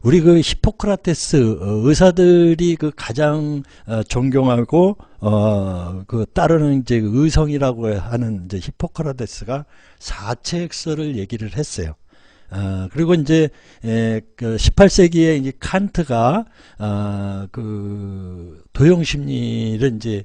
우리 그 히포크라테스 의사들이 그 가장 존경하고 그 따르는 이제 의성이라고 하는 이제 히포크라테스가 사체액설을 얘기를 했어요. 그리고 이제 그 18세기에 이제 칸트가 그 도용심리를 이제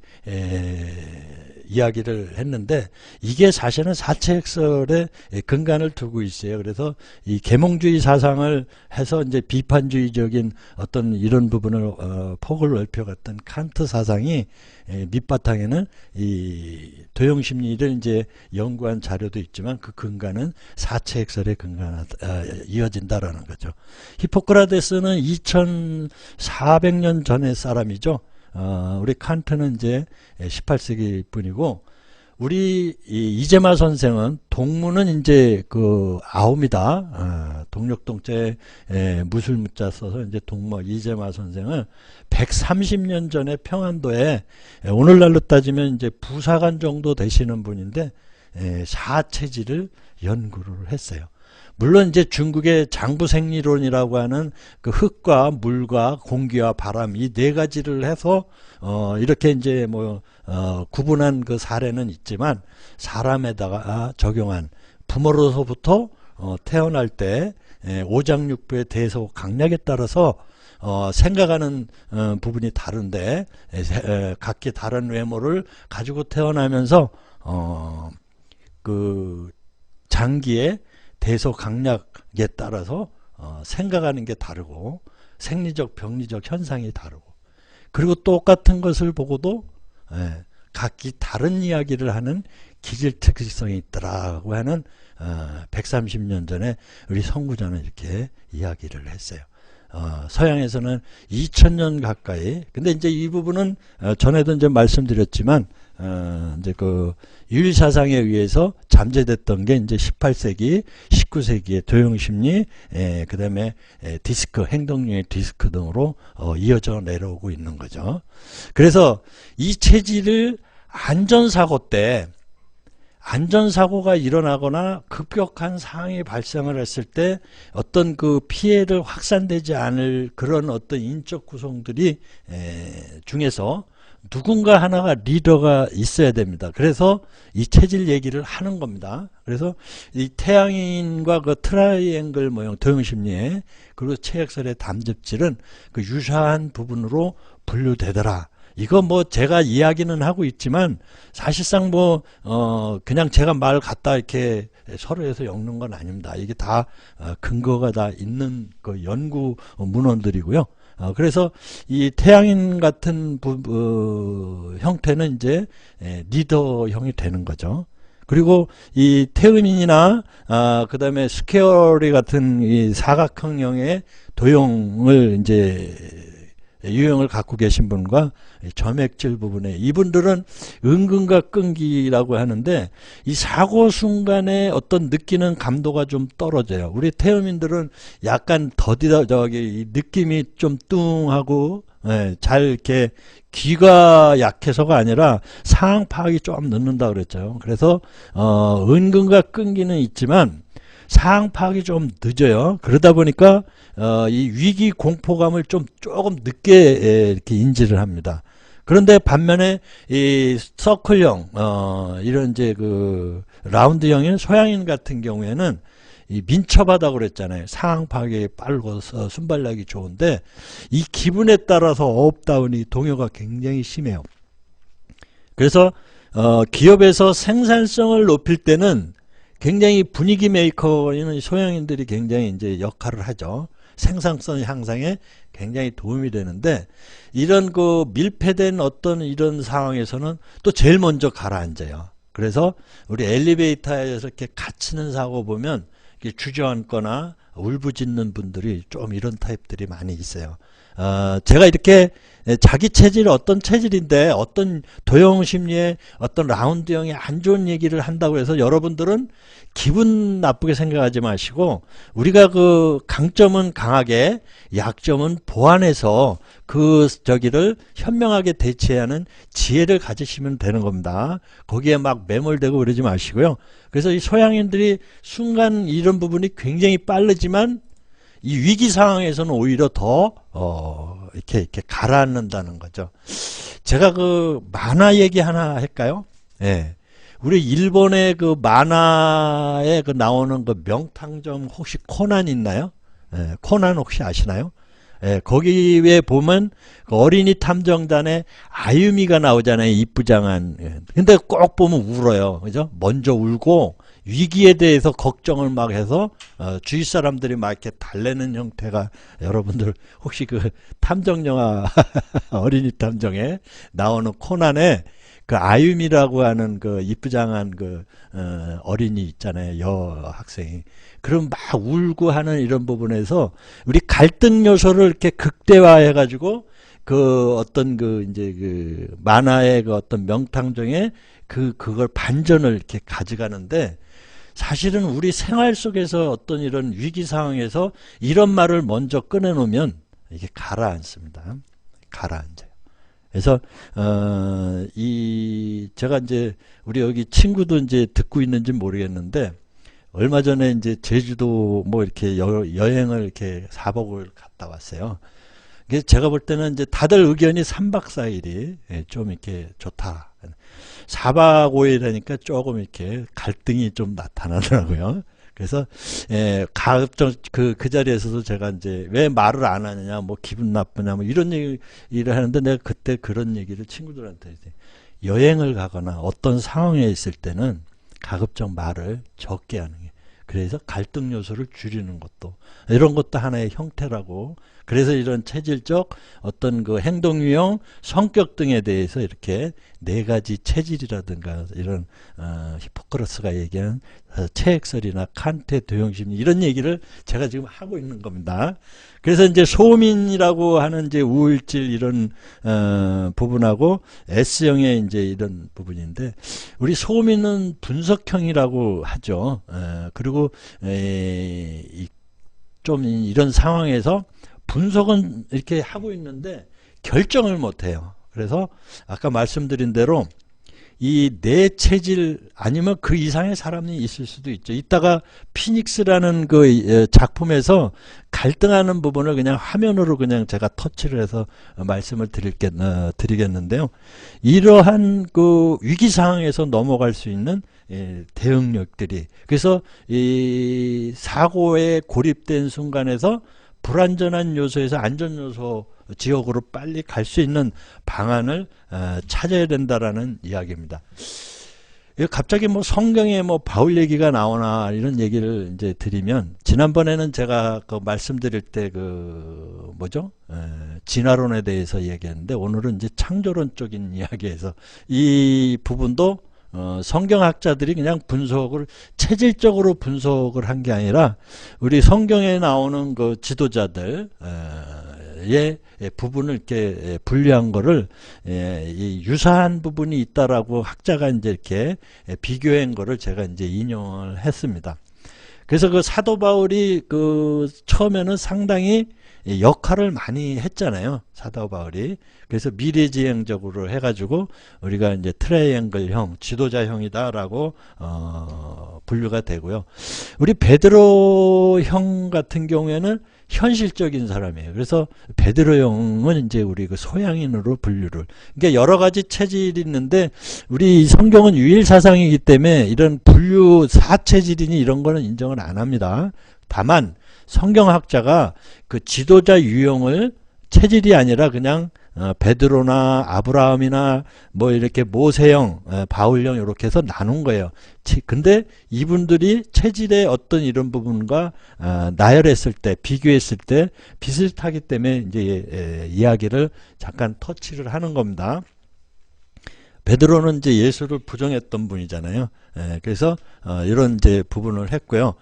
이야기를 했는데 이게 사실은 사체액설에 근간을 두고 있어요. 그래서 이 계몽주의 사상을 해서 이제 비판주의적인 어떤 이런 부분을 폭을 넓혀갔던 칸트 사상이 밑바탕에는 이 도용심리를 이제 연구한 자료도 있지만 그 근간은 사체액설에 이어진다라는 거죠. 히포크라테스는 2400년 전의 사람이죠. 우리 칸트는 이제 18세기 분이고, 우리 이재마 선생은 동문은 이제 그 아홉이다. 동력동자에 무술무자 써서 이제 동무 이재마 선생은 130년 전에 평안도에 오늘날로 따지면 이제 부사관 정도 되시는 분인데 사체질을 연구를 했어요. 물론 이제 중국의 장부생리론이라고 하는 그 흙과 물과 공기와 바람 이 네 가지를 해서 이렇게 이제 뭐 구분한 그 사례는 있지만, 사람에다가 적용한 부모로서부터 태어날 때 오장육부의 대소 강약에 따라서 생각하는 부분이 다른데 각기 다른 외모를 가지고 태어나면서 그 장기의 대소 강약에 따라서 생각하는 게 다르고 생리적 병리적 현상이 다르고, 그리고 똑같은 것을 보고도 각기 다른 이야기를 하는 기질 특성이 있더라고 하는 130년 전에 우리 선구자는 이렇게 이야기를 했어요. 서양에서는 2000년 가까이. 근데 이제 이 부분은 전에도 이제 말씀드렸지만 이제 그 유일사상에 의해서 잠재됐던 게 이제 18세기, 19세기의 도용심리, 그 다음에 디스크, 행동력의 디스크 등으로 이어져 내려오고 있는 거죠. 그래서 이 체질을 안전사고 때, 안전사고가 일어나거나 급격한 상황이 발생을 했을 때 어떤 그 피해를 확산되지 않을 그런 어떤 인적 구성들이 중에서 누군가 하나가 리더가 있어야 됩니다. 그래서 이 체질 얘기를 하는 겁니다. 그래서 이 태양인과 그 트라이앵글 모형 도용심리에 그리고 체액설의 담즙질은 그 유사한 부분으로 분류되더라. 이거 뭐 제가 이야기는 하고 있지만 사실상 뭐 그냥 제가 말 갖다 이렇게 서류에서 엮는 건 아닙니다. 이게 다 근거가 다 있는 그 연구 문헌들이고요. 그래서 이 태양인 같은 형태는 이제 리더형이 되는 거죠. 그리고 이 태음인이나 그 다음에 스퀘어리 같은 이 사각형의 도형을 이제 유형을 갖고 계신 분과 점액질 부분에, 이분들은 은근과 끈기라고 하는데 이 사고 순간에 어떤 느끼는 감도가 좀 떨어져요. 우리 태음인들은 약간 더디다, 저기 느낌이 좀 뚱하고 잘 이렇게 귀가 약해서가 아니라 상황 파악이 좀 늦는다 그랬죠. 그래서 은근과 끈기는 있지만 상황 파악이 좀 늦어요. 그러다 보니까 이 위기 공포감을 조금 늦게 이렇게 인지를 합니다. 그런데 반면에 이 서클형 이런 이제 그 라운드형인 소양인 같은 경우에는 이 민첩하다고 그랬잖아요. 상황 파악이 빠르고 순발력이 좋은데 이 기분에 따라서 업다운이 동요가 굉장히 심해요. 그래서 기업에서 생산성을 높일 때는 굉장히 분위기 메이커인 소양인들이 굉장히 이제 역할을 하죠. 생산성 향상에 굉장히 도움이 되는데, 이런 그 밀폐된 어떤 이런 상황에서는 또 제일 먼저 가라앉아요. 그래서 우리 엘리베이터에서 이렇게 갇히는 사고 보면 이렇게 주저앉거나 울부짖는 분들이 좀 이런 타입들이 많이 있어요. 제가 이렇게 자기 체질이 어떤 체질인데 어떤 도형심리의 어떤 라운드형의 안 좋은 얘기를 한다고 해서 여러분들은 기분 나쁘게 생각하지 마시고, 우리가 그 강점은 강하게 약점은 보완해서 그 저기를 현명하게 대처해야 하는 지혜를 가지시면 되는 겁니다. 거기에 막 매몰되고 그러지 마시고요. 그래서 이 소양인들이 순간 이런 부분이 굉장히 빠르지만 이 위기 상황에서는 오히려 더 이렇게 가라앉는다는 거죠. 제가 그 만화 얘기 하나 할까요? 예. 우리 일본의 그 만화에 그 나오는 그 명탐정 혹시 코난 있나요? 예, 코난 혹시 아시나요? 예, 거기에 보면 그 어린이 탐정단에 아유미가 나오잖아요. 이쁘장한. 예. 근데 꼭 보면 울어요. 그죠? 먼저 울고 위기에 대해서 걱정을 막 해서 주위 사람들이 막 이렇게 달래는 형태가 여러분들 혹시 그 탐정 영화 어린이 탐정에 나오는 코난에 그 아유미라고 하는 그 이쁘장한 그 어린이 있잖아요. 여학생이. 그럼 막 울고 하는 이런 부분에서 우리 갈등 요소를 이렇게 극대화해 가지고 그 어떤 그 이제 그 만화의 그 어떤 명탐정의 그걸 반전을 이렇게 가져가는데 사실은 우리 생활 속에서 어떤 이런 위기 상황에서 이런 말을 먼저 꺼내놓으면 이게 가라앉습니다. 가라앉아요. 그래서 제가 이제 우리 여기 친구도 이제 듣고 있는지 모르겠는데 얼마 전에 이제 제주도 뭐 이렇게 여행을 이렇게 4박을 갔다 왔어요. 그래서 제가 볼 때는 이제 다들 의견이 3박 4일이 좀 이렇게 좋다. 4박 5일 하니까 조금 이렇게 갈등이 좀 나타나더라고요. 그래서 가급적 그 자리에서도 제가 이제 왜 말을 안 하느냐, 뭐 기분 나쁘냐, 뭐 이런 얘기를 하는데 내가 그때 그런 얘기를 친구들한테 여행을 가거나 어떤 상황에 있을 때는 가급적 말을 적게 하는 게 그래서 갈등 요소를 줄이는 것도 이런 것도 하나의 형태라고 그래서 이런 체질적 어떤 그 행동 유형 성격 등에 대해서 이렇게 네 가지 체질이라든가 이런 히포크라테스가 얘기한 체액설이나 칸트의 도형심리 이런 얘기를 제가 지금 하고 있는 겁니다. 그래서 이제 소민이라고 하는 이제 우울질 이런 부분하고 S형의 이제 이런 부분인데 우리 소민은 분석형이라고 하죠. 그리고 좀 이런 상황에서 분석은 이렇게 하고 있는데 결정을 못 해요. 그래서 아까 말씀드린 대로 이 내 체질 아니면 그 이상의 사람이 있을 수도 있죠. 이따가 피닉스라는 그 작품에서 갈등하는 부분을 그냥 화면으로 그냥 제가 터치를 해서 말씀을 드리겠는데요. 이러한 그 위기 상황에서 넘어갈 수 있는 대응력들이 그래서 이 사고에 고립된 순간에서 불안전한 요소에서 안전 요소 지역으로 빨리 갈 수 있는 방안을 찾아야 된다라는 이야기입니다. 갑자기 뭐 성경에 뭐 바울 얘기가 나오나 이런 얘기를 이제 드리면 지난번에는 제가 그 말씀드릴 때 그 뭐죠? 진화론에 대해서 얘기했는데 오늘은 이제 창조론 쪽인 이야기에서 이 부분도 성경학자들이 그냥 분석을 체질적으로 분석을 한 게 아니라 우리 성경에 나오는 그 지도자들의 부분을 이렇게 분류한 거를 유사한 부분이 있다라고 학자가 이제 이렇게 비교한 거를 제가 이제 인용을 했습니다. 그래서 그 사도 바울이 그 처음에는 상당히 역할을 많이 했잖아요. 사도 바울이. 그래서 미래지향적으로 해가지고 우리가 이제 트라이앵글형, 지도자형이다라고 분류가 되고요. 우리 베드로 형 같은 경우에는 현실적인 사람이에요. 그래서 베드로 형은 이제 우리 그 소양인으로 분류를. 그러니까 여러 가지 체질이 있는데 우리 성경은 유일 사상이기 때문에 이런 분류 사체질이니 이런 거는 인정을 안 합니다. 다만 성경학자가 그 지도자 유형을 체질이 아니라 그냥 베드로나 아브라함이나 뭐 이렇게 모세형, 바울형 이렇게 해서 나눈 거예요. 근데 이분들이 체질의 어떤 이런 부분과 나열했을 때, 비교했을 때 비슷하기 때문에 이제 이야기를 잠깐 터치를 하는 겁니다. 베드로는 이제 예수를 부정했던 분이잖아요. 그래서 이런 이제 부분을 했고요.